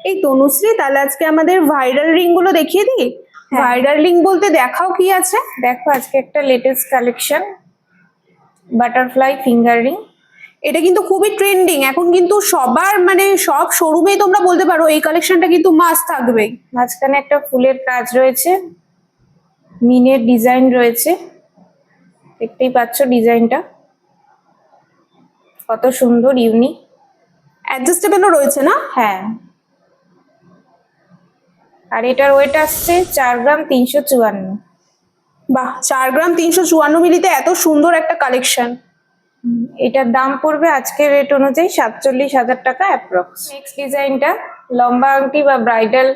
এই তনুশ্রী, তাহলে আজকে আমাদের ভাইরাল রিং গুলো দেখিয়ে দিই। হ্যাঁ। ভাইরাল রিং বলতে দেখাও কি আছে। দেখো আজকে একটা latest collection, butterfly finger ring. এটা কিন্তু খুবই ট্রেন্ডিং এখন, কিন্তু সবার মানে সব শোরুমেই তোমরা বলতে পারো এই কালেকশনটা কিন্তু মাস্ট থাকবেই। মাঝখানে একটা ফুলের কাজ রয়েছে, মিনের ডিজাইন রয়েছে, দেখতেই পাচ্ছ ডিজাইনটা কত সুন্দর, ইউনিক। অ্যাডজাস্টেবলও রয়েছে না? হ্যাঁ, আর এটার ওয়েট আসছে 4 গ্রাম 354। বাহ, 4 গ্রাম 354 মিলিতে এত সুন্দর একটা কালেকশন। এটার দাম পড়বে আজকের রেট অনুযায়ী 47,000 টাকা অ্যাপ্রক্স। নেক্সট ডিজাইনটা লম্বা আংটি বা ব্রাইডাল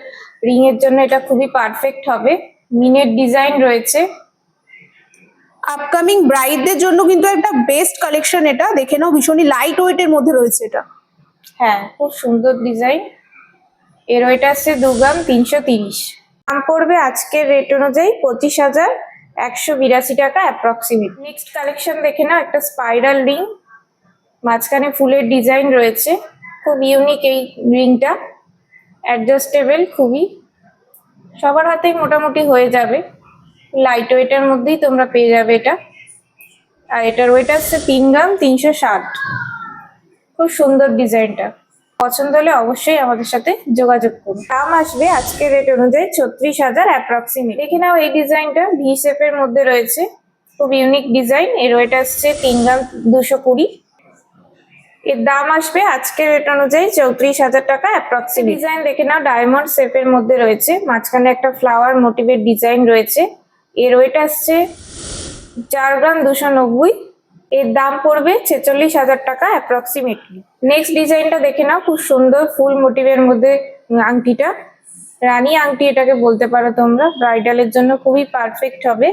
রিং এর জন্য এটা খুবই পারফেক্ট হবে। মিনের ডিজাইন রয়েছে, আপকামিং ব্রাইডদের জন্য কিন্তু একটা বেস্ট কালেকশন। এটা দেখে নাও, ভীষণই লাইট ওয়েটের মধ্যে রয়েছে এটা। হ্যাঁ খুব সুন্দর ডিজাইন। এর ওয়েট আসছে 2 গ্রাম 330। দাম পড়বে আজকের রেট অনুযায়ী 25,182 টাকা অ্যাপ্রক্সিমেট। নেক্সট কালেকশন দেখে নাও, একটা স্পাইরাল রিং, মাঝখানে ফুলের ডিজাইন রয়েছে, খুব ইউনিক এই রিংটা। অ্যাডজাস্টেবল, খুবই সবার হাতেই মোটামুটি হয়ে যাবে। লাইট ওয়েটের মধ্যেই তোমরা পেয়ে যাবে এটা। আর এটার ওয়েট আসছে 3 গ্রাম 360। খুব সুন্দর ডিজাইনটা, পছন্দ হলে অবশ্যই আমাদের সাথে যোগাযোগ করুন। দাম আসবে আজকের রেট অনুযায়ী 36,000 অ্যাপ্রক্সিমেট। দেখে নাও এই ডিজাইনটা ভি শেপের মধ্যে রয়েছে, খুব ইউনিক ডিজাইন। এর ওয়েট আসছে 3 গ্রাম 220। এর দাম আসবে আজকের রেট অনুযায়ী 34,000 টাকা অ্যাপ্রক্সিমেট। ডিজাইন দেখে নাও, ডায়মন্ড শেপের মধ্যে রয়েছে, মাঝখানে একটা ফ্লাওয়ার মোটিভের ডিজাইন রয়েছে। এর ওয়েট আসছে 4 গ্রাম 290। এর দাম পড়বে 46,000 টাকা অ্যাপ্রক্সিমেটলি। নেক্সট ডিজাইনটা দেখে নাও, খুব সুন্দর ফুল মোটিভের মধ্যে আংটিটা, রানী আংটি এটাকে বলতে পারো তোমরা, ব্রাইডালের জন্য খুবই পারফেক্ট হবে।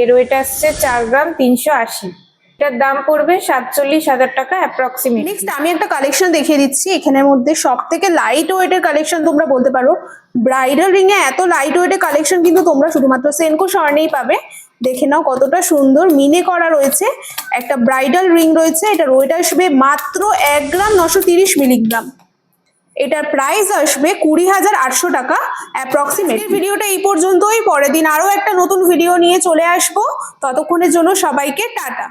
এর ওয়েট আসছে 4 গ্রাম 380। এটার দাম পড়বে 47,000 টাকা অ্যাপ্রক্সিমেট। নেক্সট আমি একটা কালেকশন দেখিয়ে দিচ্ছি। এখানের মধ্যে সব থেকে লাইট ওয়েটের কালেকশন তোমরা বলতে পারো। ব্রাইডাল রিং এ এত লাইট ওয়েটের কালেকশন কিন্তু তোমরা শুধুমাত্র সেনকো স্বর্ণেই পাবে। দেখে নাও কতটা সুন্দর মিনে করা রয়েছে। একটা ব্রাইডাল রিং রয়েছে, এটার ওয়েট আসবে মাত্র 1 গ্রাম 930 মিলিগ্রাম। এটার প্রাইস আসবে 20,800 টাকা অ্যাপ্রক্সিমেট। ভিডিওটা এই পর্যন্তই, পরের দিন আরো একটা নতুন ভিডিও নিয়ে চলে আসবো। ততক্ষণের জন্য সবাইকে টাটা।